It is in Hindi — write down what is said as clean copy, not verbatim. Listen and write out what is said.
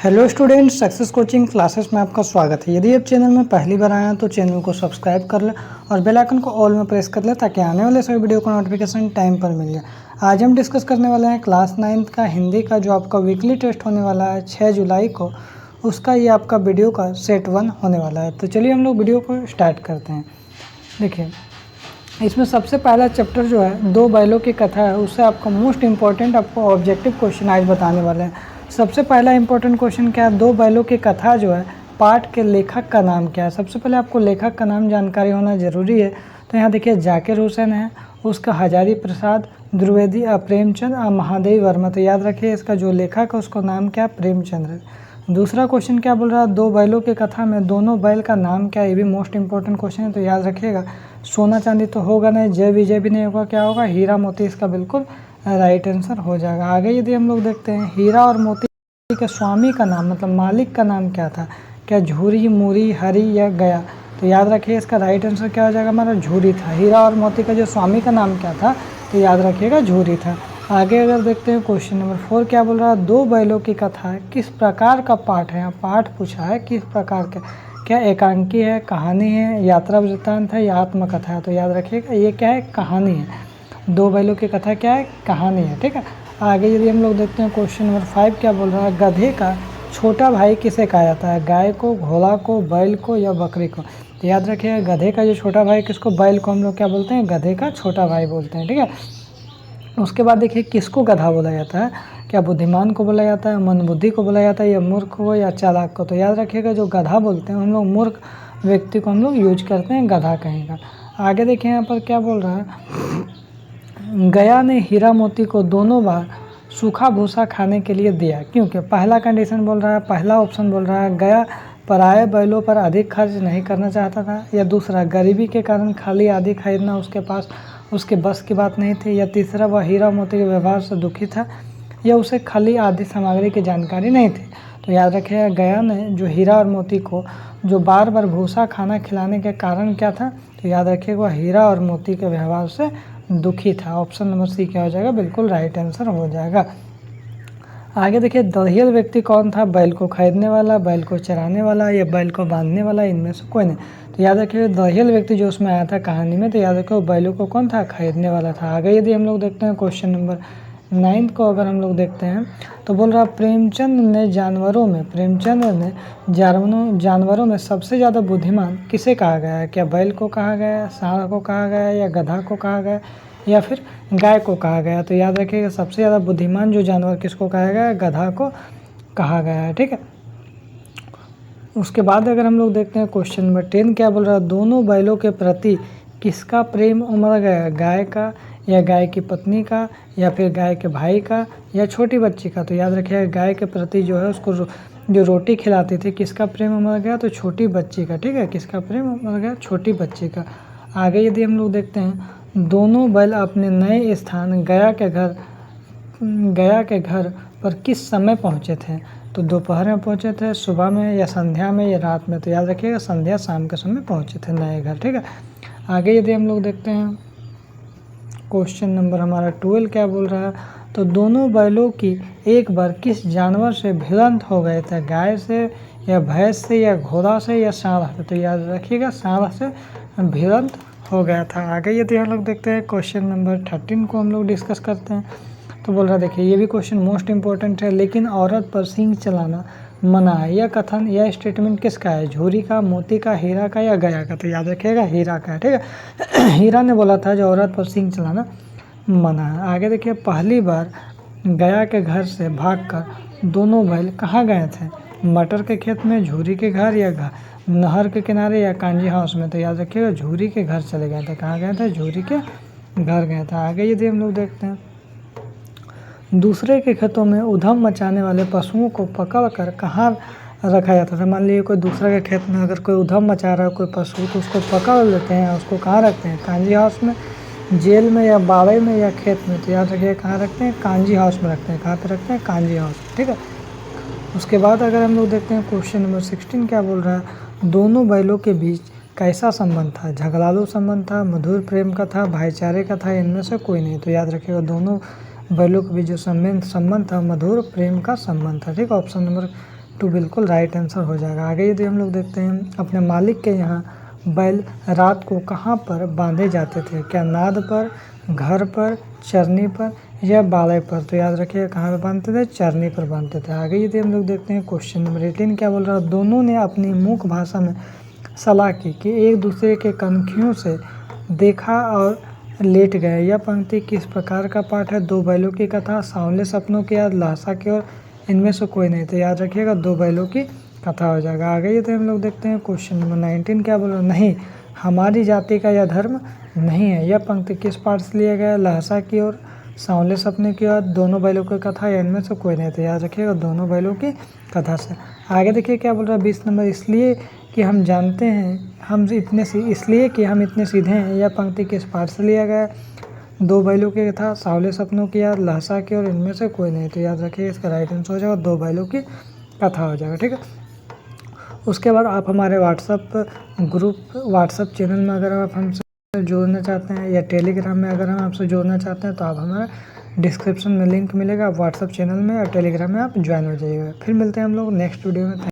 Hello students, success coaching classes में आपका स्वागत है। यदि आप चैनल में पहली बार आए हैं तो चैनल को सब्सक्राइब कर लें और बेल आइकन को ऑल में प्रेस कर लें ताकि आने वाले सभी वीडियो का नोटिफिकेशन टाइम पर मिल जाए। आज हम डिस्कस करने वाले हैं क्लास 9th का हिंदी का जो आपका वीकली टेस्ट होने वाला है 6 जुलाई को, उसका ये आपका वीडियो का सेट 1 होने वाला है। तो चलिए हम लोग वीडियो को स्टार्ट करते हैं। देखिए, इसमें सबसे पहला चैप्टर जो है दो बैलों की कथा है, उससे आपका मोस्ट इंपॉर्टेंट आपको ऑब्जेक्टिव क्वेश्चन आज बताने वाले हैं। सबसे पहला इंपॉर्टेंट क्वेश्चन क्या है, दो बैलों की कथा जो है पाठ के लेखक का नाम क्या है। सबसे पहले आपको लेखक का नाम जानकारी होना जरूरी है। तो यहाँ देखिए जाकिर हुसैन है, उसका हजारी प्रसाद, द्विवेदी, प्रेमचंद, महादेवी वर्मा। तो याद रखिए इसका जो लेखक है उसका नाम क्या है, प्रेमचंद है। दूसरा क्वेश्चन क्या बोल रहा है, दो बैलों की कथा में दोनों बैल का नाम क्या है। ये भी मोस्ट इंपॉर्टेंट क्वेश्चन है, तो याद रखिएगा। सोना चांदी तो होगा नहीं, जय विजय भी नहीं होगा, क्या होगा, हीरा मोती इसका बिल्कुल राइट आंसर हो जाएगा। आगे यदि हम लोग देखते हैं, हीरा और मोती के स्वामी का नाम मतलब मालिक का नाम क्या था, क्या झूरी, मूरी, हरी या गया। तो याद रखिए इसका राइट आंसर क्या हो जाएगा, हमारा झूरी था। हीरा और मोती का जो स्वामी का नाम क्या था, तो याद रखिएगा झूरी था। आगे अगर देखते हैं क्वेश्चन नंबर 4 क्या बोल रहा है, दो बैलों की कथा है, किस प्रकार का पाठ है। यहाँ पाठ पूछा है किस प्रकार का, क्या एकांकी है, कहानी है, यात्रा वृत्तांत है या आत्मकथा है। तो याद रखिएगा ये क्या है, कहानी है। दो बैलों की कथा क्या है, कहानी है। ठीक है, आगे यदि हम लोग देखते हैं क्वेश्चन नंबर 5 क्या बोल रहा है, गधे का छोटा भाई किसे कहा जाता है, गाय को, घोड़ा को, बैल को या बकरी को। तो याद रखिएगा गधे का जो छोटा भाई किसको, बैल को हम लोग क्या बोलते हैं, गधे का छोटा भाई बोलते हैं। ठीक है, उसके बाद देखिए किसको गधा बोला जाता है, क्या बुद्धिमान को बोला जाता है, मंदबुद्धि को बोला जाता है या मूर्ख को या चालाक को। तो याद रखिएगा जो गधा बोलते हैं हम लोग मूर्ख व्यक्ति को हम लोग यूज करते हैं गधा कहेगा। आगे देखिए यहाँ पर क्या बोल रहा है, गया ने हीरा मोती को दोनों बार सूखा भूसा खाने के लिए दिया क्योंकि पहला कंडीशन बोल रहा है, पहला ऑप्शन बोल रहा है गया पराये बैलों पर अधिक खर्च नहीं करना चाहता था, या दूसरा गरीबी के कारण खाली आदि खरीदना उसके पास उसके बस की बात नहीं थी, या तीसरा वह हीरा मोती के व्यवहार से दुखी था, या उसे खाली आदि सामग्री की जानकारी नहीं थी। तो याद रखिएगा गया ने जो हीरा और मोती को जो बार बार भूसा खाना खिलाने के कारण क्या था, तो याद रखिएगा वह हीरा और मोती के व्यवहार से दुखी था। ऑप्शन नंबर सी क्या हो जाएगा, बिल्कुल राइट आंसर हो जाएगा। आगे देखिए दहियल व्यक्ति कौन था, बैल को खरीदने वाला, बैल को चराने वाला या बैल को बांधने वाला, इनमें से कोई नहीं। तो याद रखिए दहियल व्यक्ति जो उसमें आया था कहानी में, तो याद रखिए बैलों को कौन था, खरीदने वाला था। आगे यदि हम लोग देखते हैं क्वेश्चन नंबर 9 को अगर हम लोग देखते हैं तो बोल रहा प्रेमचंद ने जानवरों में सबसे ज़्यादा बुद्धिमान किसे कहा गया है, क्या बैल को कहा गया है, सांड को कहा गया है या गधा को कहा गया है या फिर गाय को कहा गया। तो याद रखिएगा सबसे ज़्यादा बुद्धिमान जो जानवर किसको कहा गया है, गधा को कहा गया है। ठीक है, उसके बाद अगर हम लोग देखते हैं क्वेश्चन नंबर 10 क्या बोल रहा है, दोनों बैलों के प्रति किसका प्रेम उमड़ गया, गाय का या गाय की पत्नी का या फिर गाय के भाई का या छोटी बच्ची का। तो याद रखिएगा गाय के प्रति जो है उसको जो रोटी खिलाती थी किसका प्रेम उमड़ गया, तो छोटी बच्ची का। ठीक है, किसका प्रेम उमड़ गया, छोटी बच्ची का। आगे यदि हम लोग देखते हैं, दोनों बैल अपने नए स्थान गया के घर पर किस समय पहुंचे थे। तो दोपहर में पहुंचे थे, सुबह में या संध्या में या रात में। तो याद रखिएगा संध्या शाम के समय पहुंचे थे नए घर। ठीक है, आगे यदि हम लोग देखते हैं क्वेश्चन नंबर हमारा 12 क्या बोल रहा है, तो दोनों बैलों की एक बार किस जानवर से भिड़ंत हो गए थे, गाय से या भैंस से या घोड़ा से या सांड से। तो याद रखिएगा सांड से भिड़ंत हो गया था। आगे यदि हम लोग देखते हैं क्वेश्चन नंबर 13 को हम लोग डिस्कस करते हैं, तो बोल रहा देखिए ये भी क्वेश्चन मोस्ट इंपॉर्टेंट है, लेकिन औरत पर सींग चलाना मना है। यह कथन यह स्टेटमेंट किसका है, झूरी का, मोती का, हीरा का या गया का। तो याद रखिएगा हीरा का है। ठीक है, हीरा ने बोला था जो औरत पर सींग चलाना मना है। आगे देखिए पहली बार गया के घर से भागकर दोनों बैल कहाँ गए थे, मटर के खेत में, झूरी के घर या नहर के किनारे या कांजी हाउस में। तो याद रखिएगा झूरी के घर चले गए थे। कहाँ गए थे, झूरी के घर गए थे। आगे यदि हम लोग देखते हैं, दूसरे के खेतों में उधम मचाने वाले पशुओं को पकड़कर कहाँ रखा जाता था। मान लीजिए कोई दूसरे के खेत में अगर कोई उधम मचा रहा है कोई पशु, तो उसको पकड़ लेते हैं, उसको कहाँ रखते हैं, कांजी हाउस में, जेल में या बाड़े में या खेत में। तो याद रखिए कहाँ रखते हैं, कांजी हाउस में रखते हैं। कहाँ पे रखते हैं, कांजी हाउस। ठीक है, उसके बाद अगर हम लोग देखते हैं क्वेश्चन नंबर 16 क्या बोल रहा है, दोनों बैलों के बीच कैसा संबंध था, झगड़ालू संबंध था, मधुर प्रेम का था, भाईचारे का था, इनमें से कोई नहीं। तो याद रखिएगा दोनों बैलों के बीच जो संबंध था मधुर प्रेम का संबंध था। ठीक है, ऑप्शन नंबर टू बिल्कुल राइट आंसर हो जाएगा। आगे यदि हम लोग देखते हैं, अपने मालिक के यहाँ बैल रात को कहाँ पर बांधे जाते थे? क्या नाद पर, घर पर, चरनी पर या बाड़े पर? तो याद रखिए कहाँ पर बांधते थे? चरनी पर बांधते थे। आगे यदि हम लोग देखते हैं, क्वेश्चन नंबर 18 क्या बोल रहा है? दोनों ने अपनी मुख भाषा में सलाह की कि एक दूसरे के कनखियों से देखा और लेट गए। यह पंक्ति किस प्रकार का पाठ है? दो बैलों की कथा, सांवले सपनों की याद, लहसा की ओर, इनमें से कोई नहीं। तो याद रखिएगा दो बैलों की कथा हो जाएगा। आगे ये तो हम लोग देखते हैं, क्वेश्चन नंबर 19 क्या बोल रहा है? नहीं, हमारी जाति का यह धर्म नहीं है। यह पंक्ति किस पाठ से लिया गया? लहसा की ओर, सांवले सपने की याद, दोनों बैलों की कथा या इनमें से कोई नहीं। तो याद रखिएगा दोनों बैलों की कथा से। आगे देखिए क्या बोल रहा है 20 नंबर, इसलिए कि हम जानते हैं इसलिए कि हम इतने सीधे हैं। यह पंक्ति किस पाठ से लिया गया? दो बैलों की कथा, सांवले सपनों की याद, लहसा की और इनमें से कोई नहीं। तो याद रखिए इसका राइट आंसर हो जाएगा दो बैलों की कथा हो जाएगा। ठीक है, उसके बाद आप हमारे व्हाट्सअप चैनल में अगर आप हमसे जुड़ना चाहते हैं या टेलीग्राम में अगर हम आपसे जुड़ना चाहते हैं तो आप हमारा डिस्क्रिप्शन में लिंक मिलेगा। आप व्हाट्सअप चैनल में और टेलीग्राम में आप ज्वाइन हो जाइएगा। फिर मिलते हैं हम लोग नेक्स्ट वीडियो में।